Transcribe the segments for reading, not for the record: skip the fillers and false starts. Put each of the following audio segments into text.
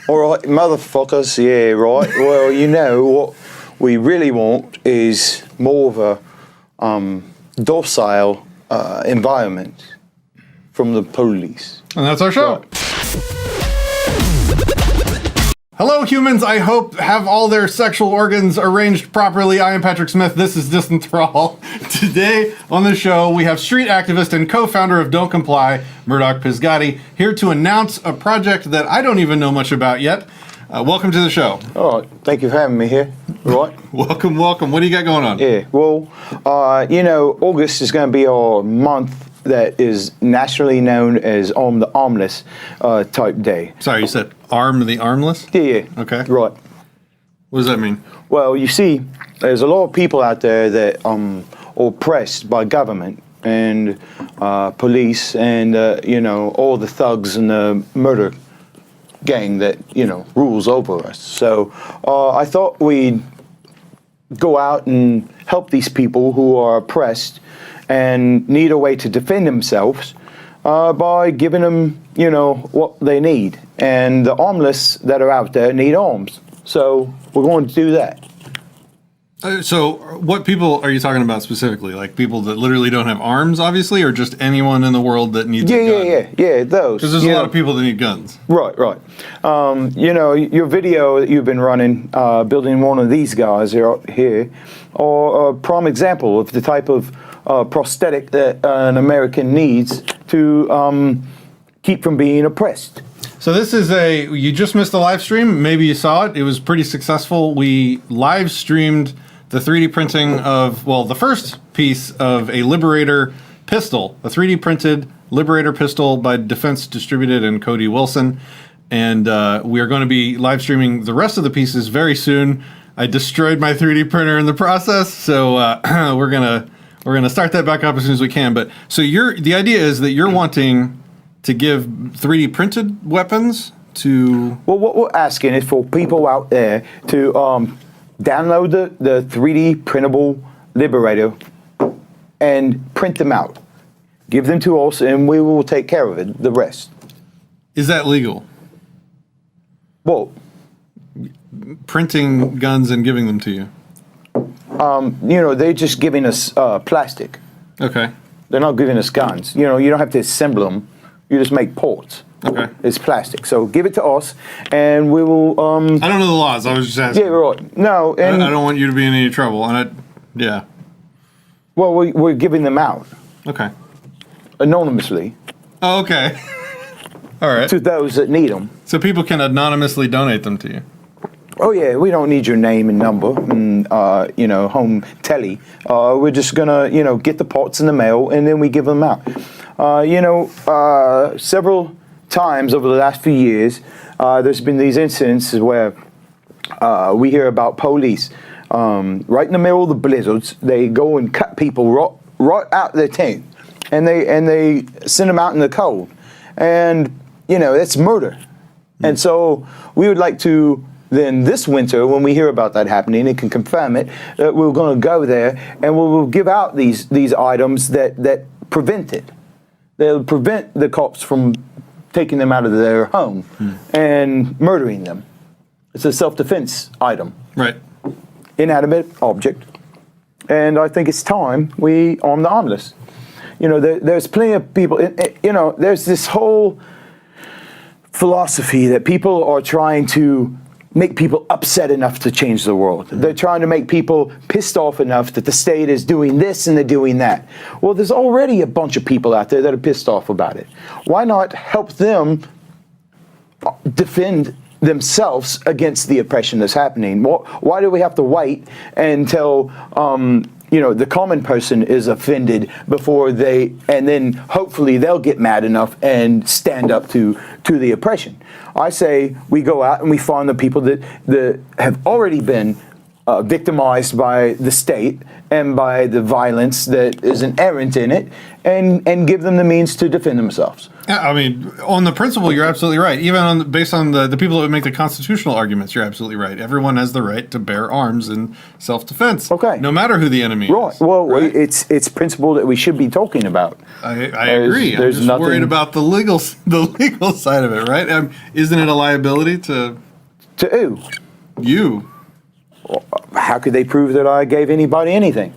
All right, motherfuckers, yeah, right. Well, you know, what we really want is more of a docile environment from the police. And that's our show. Right. Hello, humans. I hope have all their sexual organs arranged properly. I am Patrick Smith. This is Disenthrall. Today on the show, we have street activist and co-founder of Don't Comply, Murdoch Pizgatti, here to announce a project that I don't even know much about yet. Welcome to the show. All right, thank you for having me here. Right. Welcome, welcome. What do you got going on? Yeah, well, you know, August is going to be our month that is nationally known as the ARMLESS type day. Sorry, you said the armless? Yeah. Okay. Right. What does that mean? Well, you see, there's a lot of people out there that are oppressed by government and police and, you know, all the thugs and the murder gang that, you know, rules over us. So I thought we'd go out and help these people who are oppressed and need a way to defend themselves by giving them, you know, what they need. And the armless that are out there need arms. So we're going to do that. So what people are you talking about specifically? Like people that literally don't have arms, obviously, or just anyone in the world that needs a gun? Yeah, those. Because there's a lot of people that need guns. Right. You know, your video that you've been running, building one of these guys here, are a prime example of the type of prosthetic that an American needs to keep from being oppressed. So this is you just missed the live stream. Maybe you saw it. It was pretty successful. We live streamed the 3D printing of, well, the first piece of a Liberator pistol, a 3D printed Liberator pistol by DefenseDistributed and Cody Wilson. And we are going to be live streaming the rest of the pieces very soon. I destroyed my 3D printer in the process, so we're gonna start that back up as soon as we can. But so the idea is that you're wanting to give 3D printed weapons to... Well, what we're asking is for people out there to download the 3D printable Liberator and print them out. Give them to us and we will take care of it, the rest. Is that legal? Well, printing guns and giving them to you? You know, they're just giving us plastic. Okay. They're not giving us guns. You know, you don't have to assemble them. You just make ports. Okay. It's plastic. So give it to us, and we will... I don't know the laws. I was just asking. Yeah, right. No, and... I don't want you to be in any trouble. Yeah. Well, we're giving them out. Okay. Anonymously. Oh, okay. All right. To those that need them. So people can anonymously donate them to you? Oh, yeah. We don't need your name and number and, you know, home telly. We're just going to, you know, get the parts in the mail, and then we give them out. You know, several times over the last few years, there's been these incidents where we hear about police right in the middle of the blizzards. They go and cut people right out their tent, and they send them out in the cold, and you know that's murder. And so we would like to then this winter, when we hear about that happening, and can confirm it, that we're going to go there and we'll give out these items that prevent it. They'll prevent the cops from taking them out of their home and murdering them. It's a self-defense item. Right. Inanimate object. And I think it's time we arm the armless. You know, there's plenty of people, you know, there's this whole philosophy that people are trying to make people upset enough to change the world. They're trying to make people pissed off enough that the state is doing this and they're doing that. Well, there's already a bunch of people out there that are pissed off about it. Why not help them defend themselves against the oppression that's happening? Why do we have to wait until you know, the common person is offended before and then hopefully they'll get mad enough and stand up to the oppression? I say we go out and we find the people that have already been victimized by the state and by the violence that is inherent in it, and give them the means to defend themselves. Yeah, I mean, on the principle, you're absolutely right. Even based on the people that would make the constitutional arguments, you're absolutely right. Everyone has the right to bear arms in self-defense. Okay. No matter who the enemy Right. is. Well, right? it's principle that we should be talking about. I agree. There's I'm just worried nothing about the legal side of it, right? Isn't it a liability to to who? you? How could they prove that I gave anybody anything?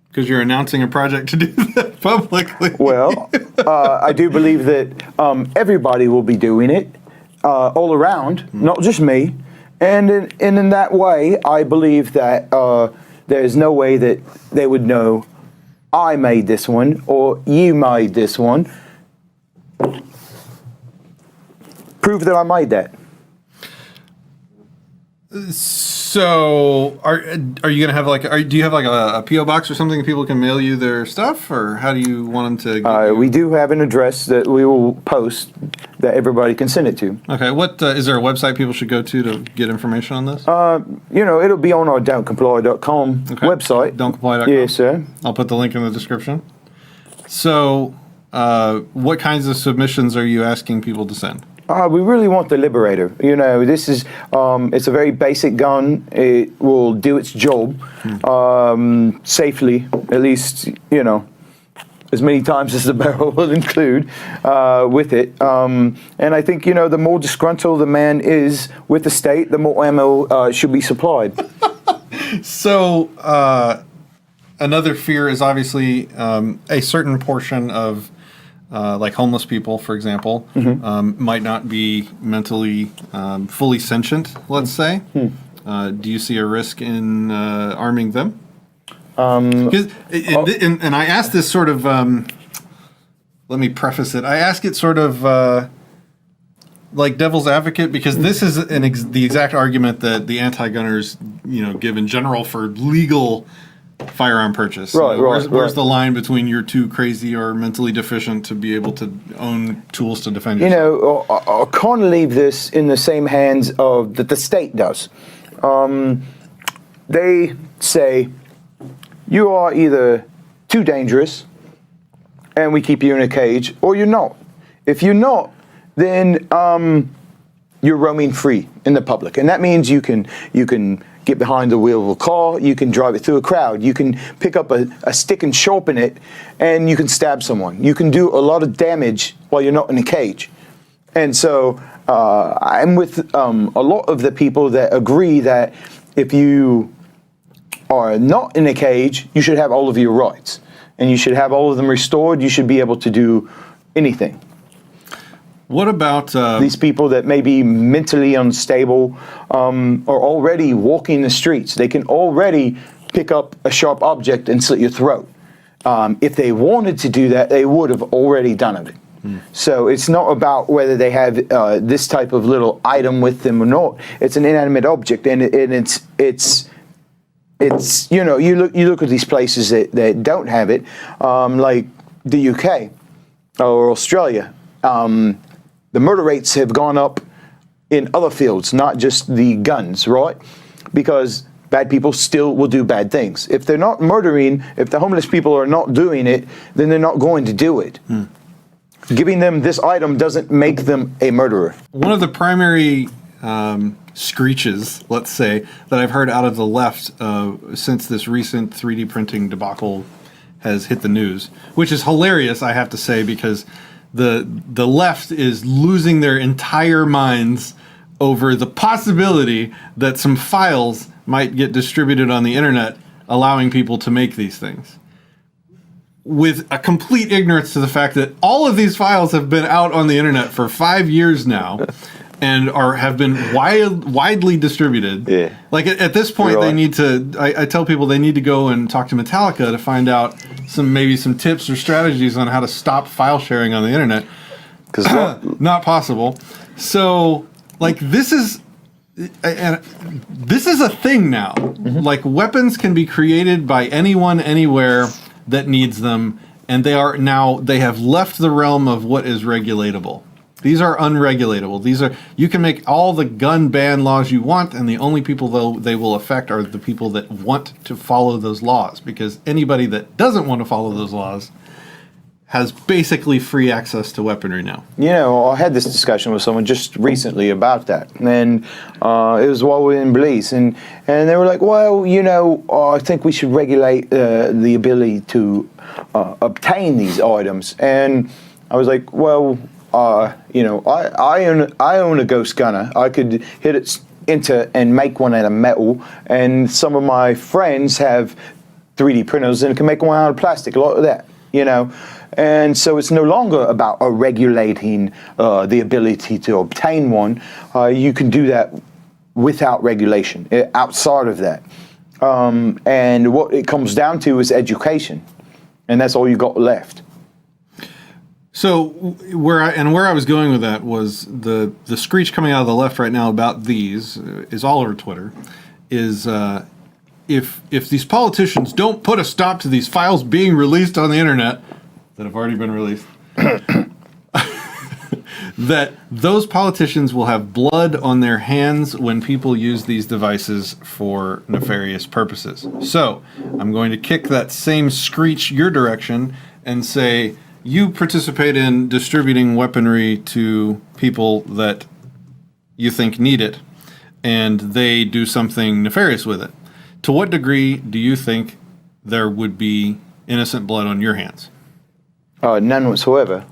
Because you're announcing a project to do that publicly. Well, I do believe that everybody will be doing it all around, not just me. And in that way, I believe that there's no way that they would know I made this one or you made this one. Prove that I made that. So, are you gonna have do you have like a PO box or something that people can mail you their stuff, or how do you want them to? Get We do have an address that we will post that everybody can send it to. Okay, what is there a website people should go to get information on this? It'll be on our don'tcomply.com website. Don'tcomply.com. Yes, sir. I'll put the link in the description. So, what kinds of submissions are you asking people to send? We really want the Liberator. This is, it's a very basic gun. It will do its job safely, at least, as many times as the barrel will include with it. And I think, the more disgruntled the man is with the state, the more ammo should be supplied. So, another fear is obviously a certain portion of like homeless people, for example, might not be mentally fully sentient, let's say. Do you see a risk in arming them? And I asked this sort of, let me preface it. I ask it sort of like devil's advocate, because this is the exact argument that the anti-gunners, give in general for legal firearm purchase. Right, where's the line between you're too crazy or mentally deficient to be able to own tools to defend yourself? I can't leave this in the same hands of that the state does. They say you are either too dangerous and we keep you in a cage, or you're not. If you're not, then you're roaming free in the public, and that means you can get behind the wheel of a car, you can drive it through a crowd, you can pick up a stick and sharpen it, and you can stab someone. You can do a lot of damage while you're not in a cage. And so I'm with a lot of the people that agree that if you are not in a cage, you should have all of your rights, and you should have all of them restored. You should be able to do anything. What about these people that may be mentally unstable are already walking the streets? They can already pick up a sharp object and slit your throat. If they wanted to do that, they would have already done it. So it's not about whether they have this type of little item with them or not. It's an inanimate object, and it's you look at these places that don't have it, like the UK or Australia. The murder rates have gone up in other fields, not just the guns, right? Because bad people still will do bad things. If they're not murdering, if the homeless people are not doing it, then they're not going to do it. Giving them this item doesn't make them a murderer. One of the primary screeches, let's say, that I've heard out of the left since this recent 3D printing debacle has hit the news, which is hilarious, I have to say, because the left is losing their entire minds over the possibility that some files might get distributed on the internet, allowing people to make these things, with a complete ignorance to the fact that all of these files have been out on the internet for 5 years now and have been widely distributed. Yeah. Like at this point, they need to. I tell people they need to go and talk to Metallica to find out maybe some tips or strategies on how to stop file sharing on the internet. Because not possible. So, like, this is a thing now. Like, weapons can be created by anyone, anywhere that needs them, and they have left the realm of what is regulatable. These are unregulatable. You can make all the gun ban laws you want, and the only people they will affect are the people that want to follow those laws. Because anybody that doesn't want to follow those laws has basically free access to weaponry now. You know, I had this discussion with someone just recently about that, and it was while we were in Belize, and they were like, well, you know, I think we should regulate the ability to obtain these items. And I was like, well, you know, I own a ghost gunner. I could hit it into and make one out of metal, and some of my friends have 3D printers and can make one out of plastic, a lot of that, you know. And so it's no longer about regulating the ability to obtain one. You can do that without regulation, outside of that. And what it comes down to is education, and that's all you got left. So where I was going with that was the screech coming out of the left right now about these is all over Twitter. Is if these politicians don't put a stop to these files being released on the internet that have already been released, that those politicians will have blood on their hands when people use these devices for nefarious purposes. So I'm going to kick that same screech your direction and say, you participate in distributing weaponry to people that you think need it, and they do something nefarious with it. To what degree do you think there would be innocent blood on your hands? None whatsoever.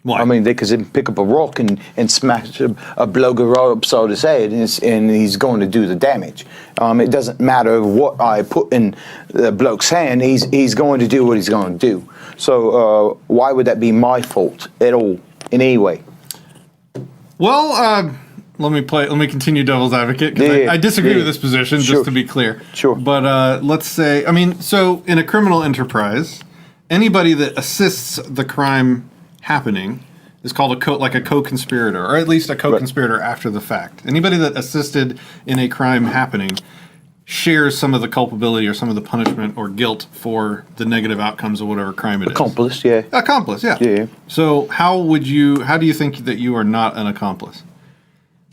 Why? I mean, they could pick up a rock and smash a blogger right upside his head, and he's going to do the damage. It doesn't matter what I put in the bloke's hand, he's going to do what he's going to do. So why would that be my fault at all, in any way? Well, let me continue devil's advocate, because I disagree with this position, Sure. just to be clear. Sure. But let's say, I mean, so in a criminal enterprise, anybody that assists the crime happening is called a co-conspirator, or at least a co-conspirator after the fact. Anybody that assisted in a crime happening shares some of the culpability or some of the punishment or guilt for the negative outcomes of whatever crime it is. Accomplice, yeah. Accomplice, yeah. Yeah. So how do you think that you are not an accomplice?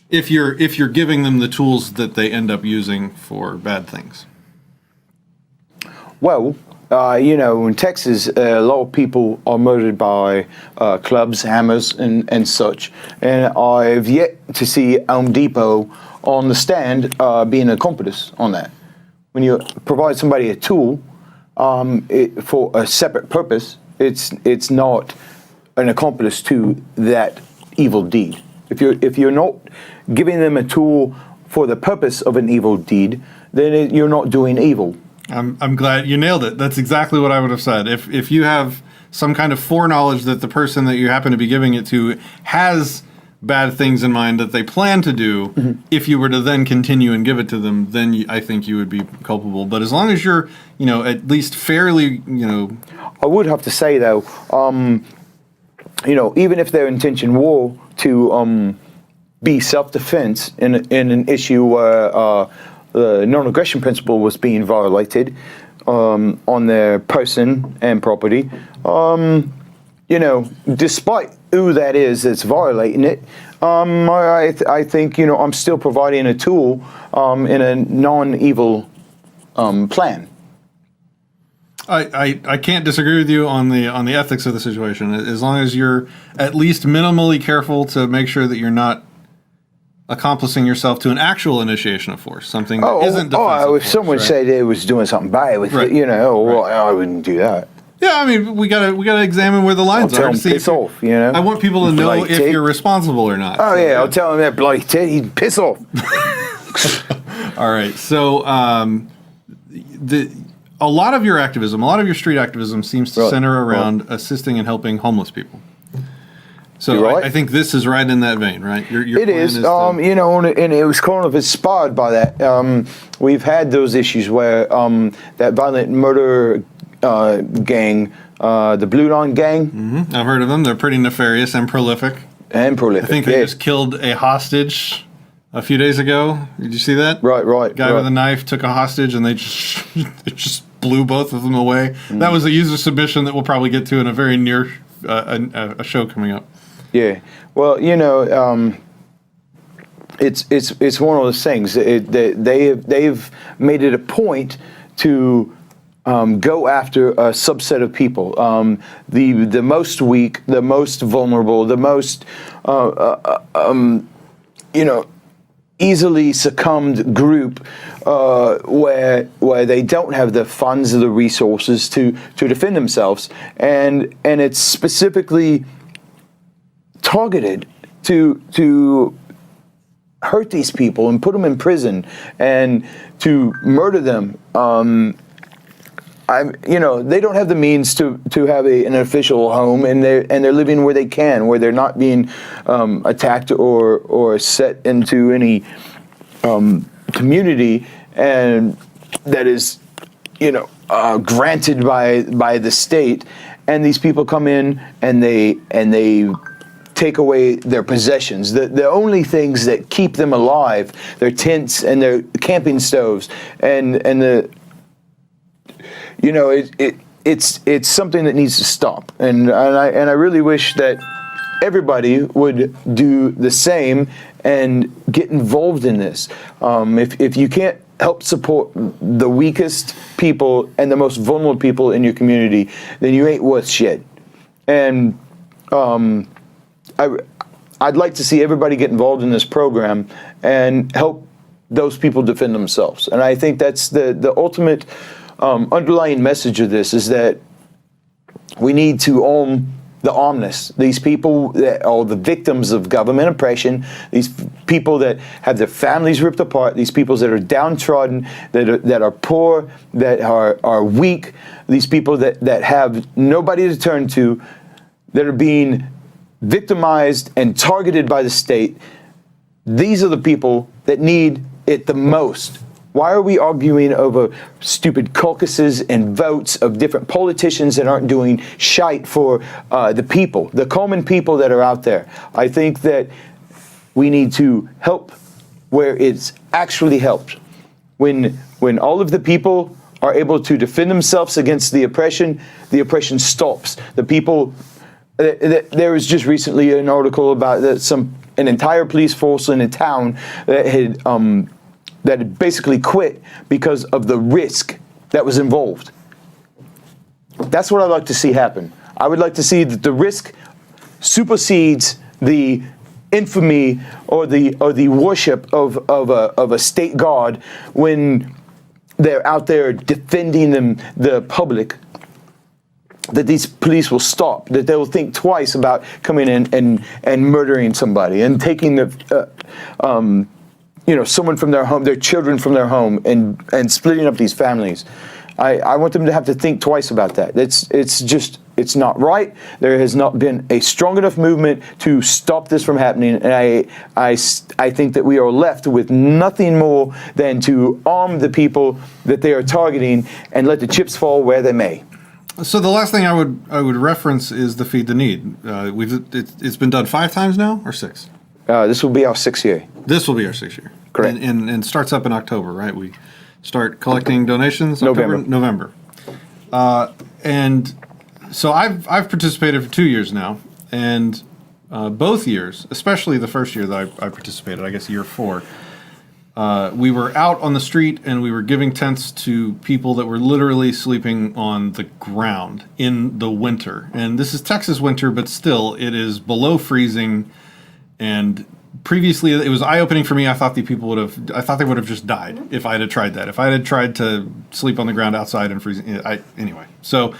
If you're giving them the tools that they end up using for bad things. Well, you know, in Texas, a lot of people are murdered by clubs, hammers, and such. And I've yet to see Home Depot on the stand being an accomplice on that. When you provide somebody a tool for a separate purpose, it's not an accomplice to that evil deed. If you're not giving them a tool for the purpose of an evil deed, then you're not doing evil. I'm glad you nailed it. That's exactly what I would have said. If you have some kind of foreknowledge that the person that you happen to be giving it to has bad things in mind that they plan to do, if you were to then continue and give it to them, then I think you would be culpable. But as long as you're, you know, at least fairly, you know. I would have to say though, you know, even if their intention were to be self-defense in an issue where the non-aggression principle was being violated on their person and property, you know, despite who that is that's violating it, I think, you know, I'm still providing a tool in a non-evil plan. I can't disagree with you on the ethics of the situation. As long as you're at least minimally careful to make sure that you're not accomplishing yourself to an actual initiation of force, something that isn't defensive if someone said they was doing something bad with it, you know, well, I wouldn't do that. Yeah, I mean, we gotta examine where the lines are. I'll tell them piss off, you know. I want people to know if you're responsible or not. Oh, yeah, I'll tell them that bloody Teddy, piss off. All right, so a lot of your activism, a lot of your street activism seems to center around assisting and helping homeless people. So I think this is right in that vein, right? It is, you know, and it was kind of inspired by that. We've had those issues where that violent murder gang, the Blue Line gang. I've heard of them. They're pretty nefarious and prolific. I think they just killed a hostage a few days ago. Did you see that? Right. Guy with a knife took a hostage, and they just blew both of them away. That was a user submission that we'll probably get to in a very near a show coming up. Yeah. Well, it's one of those things. They've made it a point to go after a subset of people, the most weak, the most vulnerable, the most easily succumbed group, where they don't have the funds or the resources to defend themselves, and it's specifically targeted to hurt these people and put them in prison and to murder them. They don't have the means to have an official home, and they're living where they can, where they're not being attacked or set into any community, and that is granted by the state. And these people come in and they take away their possessions. The only things that keep them alive, their tents and their camping stoves, and the it's something that needs to stop. And I really wish that everybody would do the same and get involved in this. If you can't help support the weakest people and the most vulnerable people in your community, then you ain't worth shit. And I'd like to see everybody get involved in this program and help those people defend themselves. And I think that's the ultimate underlying message of this, is that we need to arm the armless. These people that are the victims of government oppression, these people that have their families ripped apart, these people that are downtrodden, that are poor, that are weak, these people that have nobody to turn to, that are being victimized and targeted by the state. These are the people that need it the most. Why are we arguing over stupid caucuses and votes of different politicians that aren't doing shite for the people, the common people that are out there? I think that we need to help where it's actually helped. When all of the people are able to defend themselves against the oppression stops. The people. There was just recently an article about an entire police force in a town that had basically quit because of the risk that was involved. That's what I'd like to see happen. I would like to see that the risk supersedes the infamy or the worship of a state guard when they're out there defending the public. That these police will stop, that they will think twice about coming in and murdering somebody and taking someone from their home, their children from their home, and splitting up these families. I want them to have to think twice about that. It's not right. There has not been a strong enough movement to stop this from happening, and I think that we are left with nothing more than to arm the people that they are targeting and let the chips fall where they may. So the last thing I would reference is the Feed the Need. It's been done 5 times now, or 6? This will be our 6th year. This will be our 6th year. Correct. And starts up in October, right? We start collecting donations November. And so I've participated for 2 years now, and both years, especially the first year that I participated, I guess year 4. We were out on the street and we were giving tents to people that were literally sleeping on the ground in the winter. And this is Texas winter, but still it is below freezing. And previously it was eye-opening for me. I thought they would have just died if I had tried that. If I had tried to sleep on the ground outside and freezing. Anyway, so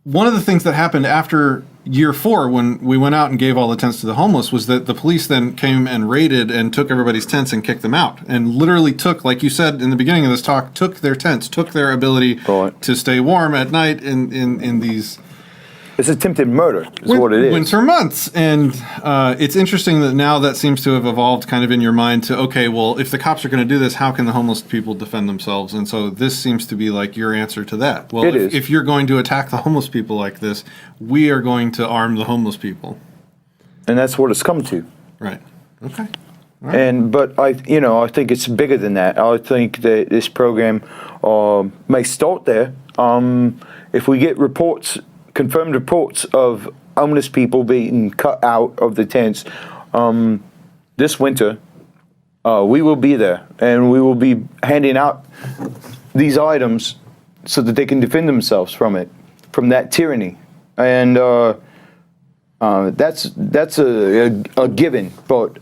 one of the things that happened after year 4, when we went out and gave all the tents to the homeless, was that the police then came and raided and took everybody's tents and kicked them out, and literally took, like you said in the beginning of this talk, took their tents, took their ability to stay warm at night in these It's attempted murder is what it is. Winter months. And it's interesting that now that seems to have evolved kind of in your mind to, okay, well, if the cops are going to do this, how can the homeless people defend themselves? And so this seems to be like your answer to that. Well, if you're going to attack the homeless people like this, we are going to arm the homeless people. And that's what it's come to. Right. Okay. Right. But I think it's bigger than that. I think that this program may start there. If we get confirmed reports of homeless people being cut out of the tents. This winter, we will be there, and we will be handing out these items so that they can defend themselves from it, from that tyranny. And that's a given. But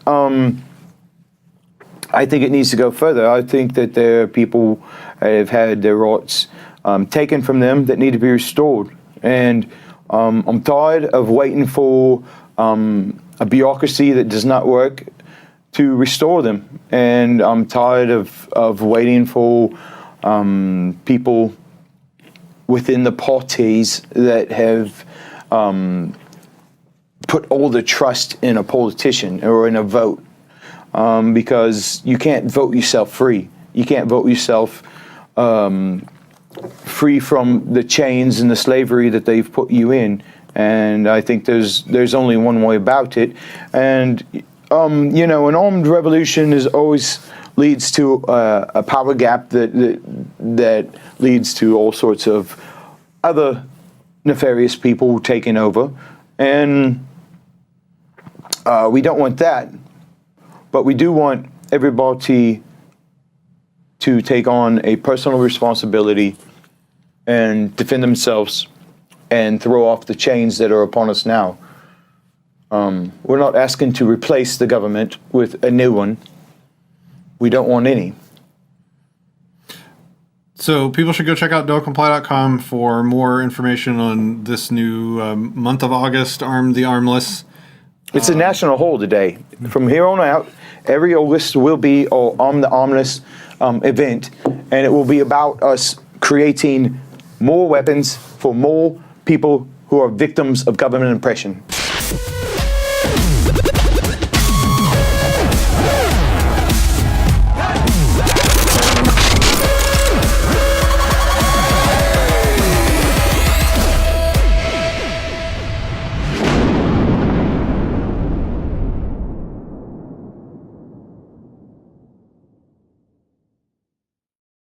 I think it needs to go further. I think that there are people that have had their rights taken from them that need to be restored. And I'm tired of waiting for a bureaucracy that does not work to restore them. And I'm tired of waiting for people within the parties that have put all the trust in a politician or in a vote, because you can't vote yourself free. You can't vote yourself free from the chains and the slavery that they've put you in. And I think there's only one way about it. And you know, an armed revolution always leads to a power gap that leads to all sorts of other nefarious people taking over. And we don't want that, but we do want everybody to take on a personal responsibility and defend themselves and throw off the chains that are upon us now. We're not asking to replace the government with a new one. We don't want any. So people should go check out docomply.com for more information on this new month of August, Arm the Armless. It's a national hold today. From here on out, every August will be an Arm the Armless event, and it will be about us creating more weapons for more people who are victims of government oppression.